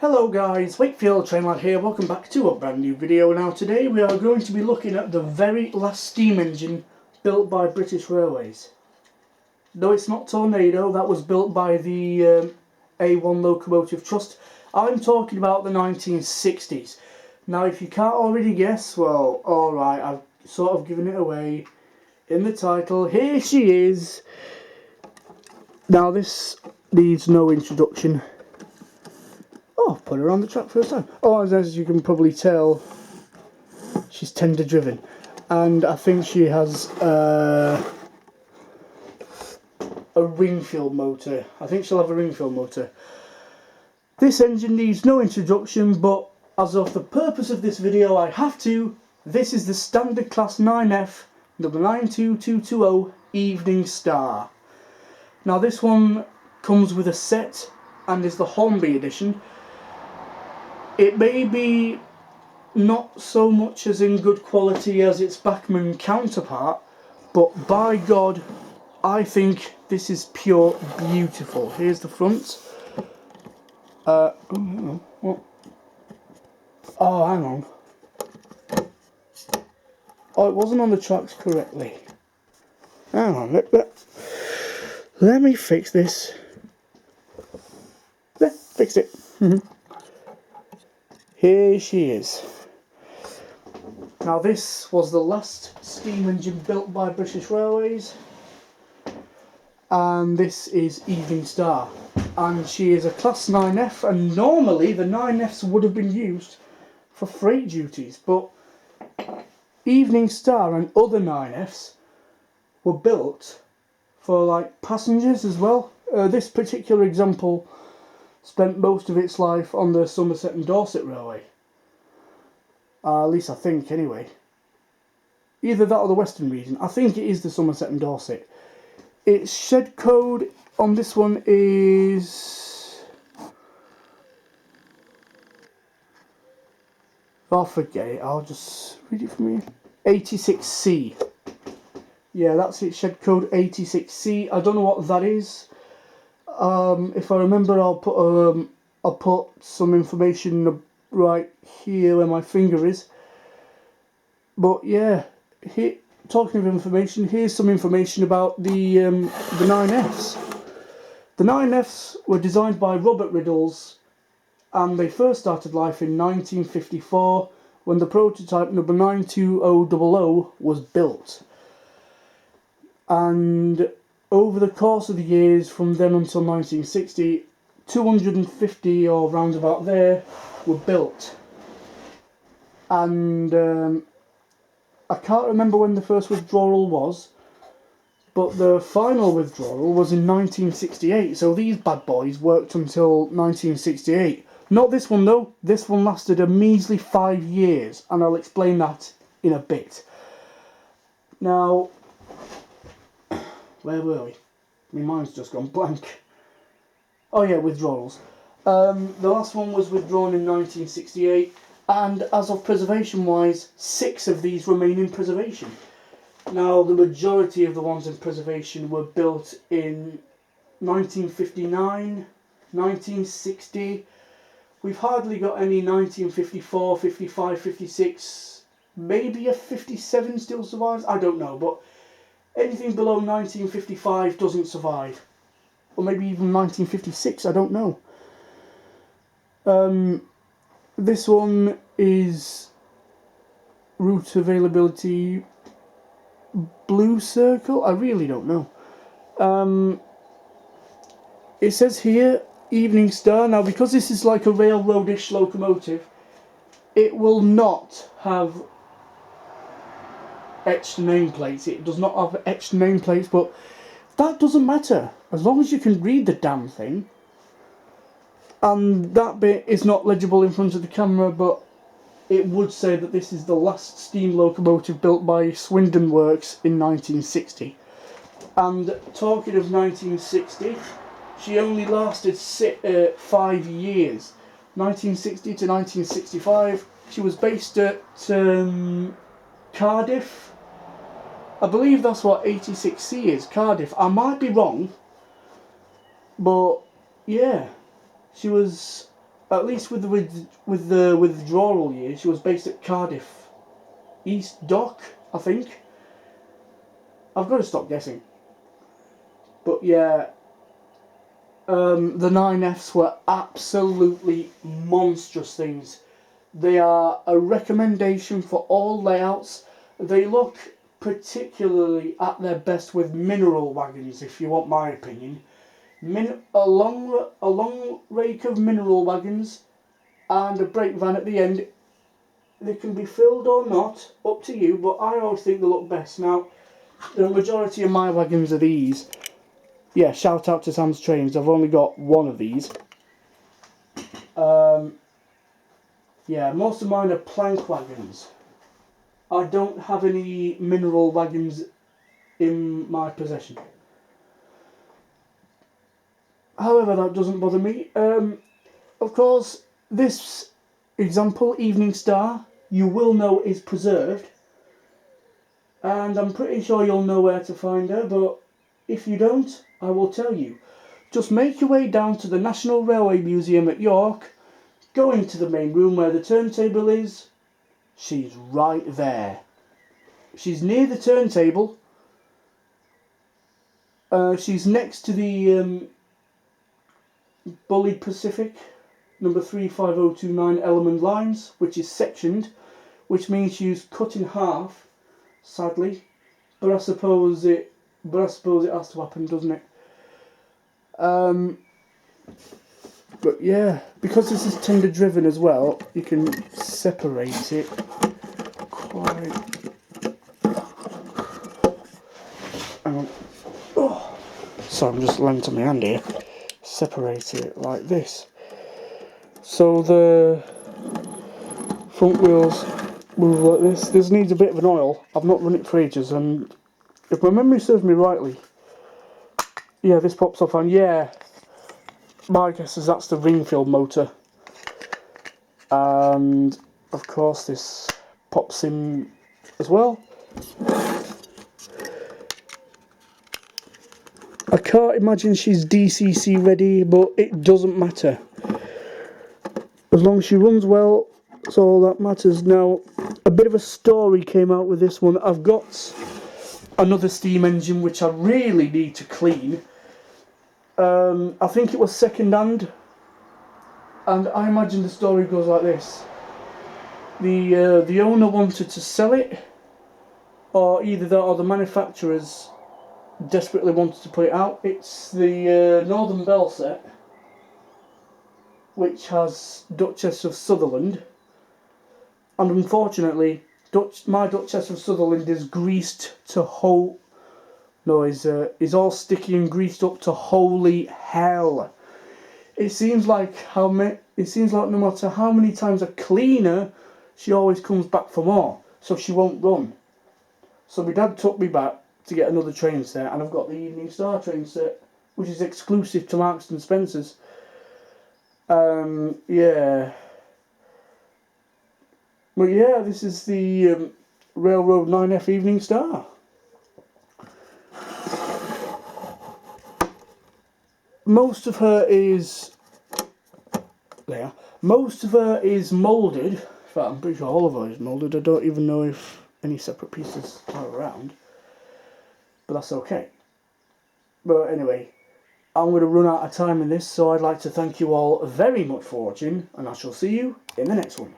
Hello guys, Wakefield Trainlad here, welcome back to a brand new video. Now today we are going to be looking at the very last steam engine built by British Railways. No, it's not Tornado, that was built by the A1 Locomotive Trust. I'm talking about the 1960s. Now if you can't already guess, well, alright, I've sort of given it away in the title. Here she is. Now this needs no introduction. Oh, put her on the track first time. Oh, as you can probably tell, she's tender driven. And I think she has a ring-filled motor. I think she'll have a ring-filled motor. This engine needs no introduction, but as of the purpose of this video, I have to. This is the Standard Class 9F, number 92220, Evening Star. Now this one comes with a set and is the Hornby edition. It may be not so much as in good quality as its Bachmann counterpart, but by God, I think this is pure beautiful. Here's the front. Oh, hang on. Oh, it wasn't on the tracks correctly. Hang on, let me fix this. There, fixed it. Here she is. Now this was the last steam engine built by British Railways, and this is Evening Star, and she is a Class 9F, and normally the 9Fs would have been used for freight duties, but Evening Star and other 9Fs were built for like passengers as well. This particular example spent most of its life on the Somerset and Dorset Railway. At least I think, anyway. Either that or the Western region. I think it is the Somerset and Dorset. Its shed code on this one is... I'll forget it. I'll just read it from here. 86C. Yeah, that's its shed code, 86C. I don't know what that is. If I remember, I'll put some information right here where my finger is. But yeah, talking of information, here's some information about the 9Fs. The 9Fs were designed by Robert Riddles, and they first started life in 1954 when the prototype number 92000 was built. And over the course of the years from then until 1960, 250 or round about there were built. And I can't remember when the first withdrawal was, but the final withdrawal was in 1968. So these bad boys worked until 1968. Not this one though. This one lasted a measly 5 years, and I'll explain that in a bit. Now, where were we? My mind's just gone blank. Oh yeah, withdrawals. The last one was withdrawn in 1968, and as of preservation wise, 6 of these remain in preservation. Now the majority of the ones in preservation were built in 1959, 1960. We've hardly got any 1954, 55, 56, maybe a 57 still survives, I don't know, but anything below 1955 doesn't survive. Or maybe even 1956, I don't know. This one is route availability blue circle? I really don't know. It says here, Evening Star. Now because this is like a railroadish locomotive, it will not have etched nameplates. It does not have etched nameplates, but that doesn't matter as long as you can read the damn thing. And that bit is not legible in front of the camera, but it would say that this is the last steam locomotive built by Swindon Works in 1960. And talking of 1960, she only lasted 5 years. 1960 to 1965. She was based at Cardiff. I believe that's what 86C is, Cardiff. I might be wrong, but yeah, she was at least with the withdrawal year, she was based at Cardiff East Dock, I think. I've got to stop guessing. But yeah, the 9Fs were absolutely monstrous things. They are a recommendation for all layouts. They look particularly at their best with mineral wagons, if you want my opinion. A long rake of mineral wagons and a brake van at the end. They can be filled or not, up to you, but I always think they look best. Now, the majority of my wagons are these. Yeah, shout out to Sam's Trains. I've only got one of these. Yeah, most of mine are plank wagons. I don't have any mineral wagons in my possession. However, that doesn't bother me. Of course, this example, Evening Star, you will know is preserved. And I'm pretty sure you'll know where to find her, but if you don't, I will tell you. Just make your way down to the National Railway Museum at York, go into the main room where the turntable is. She's right there. She's near the turntable. She's next to the Bully Pacific number 35029 Elmond lines, which is sectioned, which means she's cut in half, sadly. But I suppose it has to happen, doesn't it? But yeah, because this is tender driven as well, you can separate it quite. Oh, sorry, I'm just lent on my hand here. Separate it like this. So the front wheels move like this. This needs a bit of an oil. I've not run it for ages, and if my memory serves me rightly, yeah, this pops off, and yeah, my guess is that's the ring fill motor. And of course this pops in as well. I can't imagine she's DCC ready, but it doesn't matter. As long as she runs well, that's all that matters. Now, a bit of a story came out with this one. I've got another steam engine which I really need to clean. I think it was second hand, and I imagine the story goes like this. The owner wanted to sell it, or either that or the manufacturers desperately wanted to put it out. It's the Northern Bell set, which has Duchess of Sutherland, and unfortunately my Duchess of Sutherland is greased to whole. No, is all sticky and greased up to holy hell. It seems like no matter how many times I clean her, she always comes back for more, so she won't run. So my dad took me back to get another train set, and I've got the Evening Star train set, which is exclusive to Marks and Spencer's. Yeah. But yeah, this is the Railroad 9F Evening Star. Most of her is moulded. In fact, I'm pretty sure all of her is moulded. I don't even know if any separate pieces are around, but that's okay. But anyway, I'm going to run out of time in this, so I'd like to thank you all very much for watching, and I shall see you in the next one.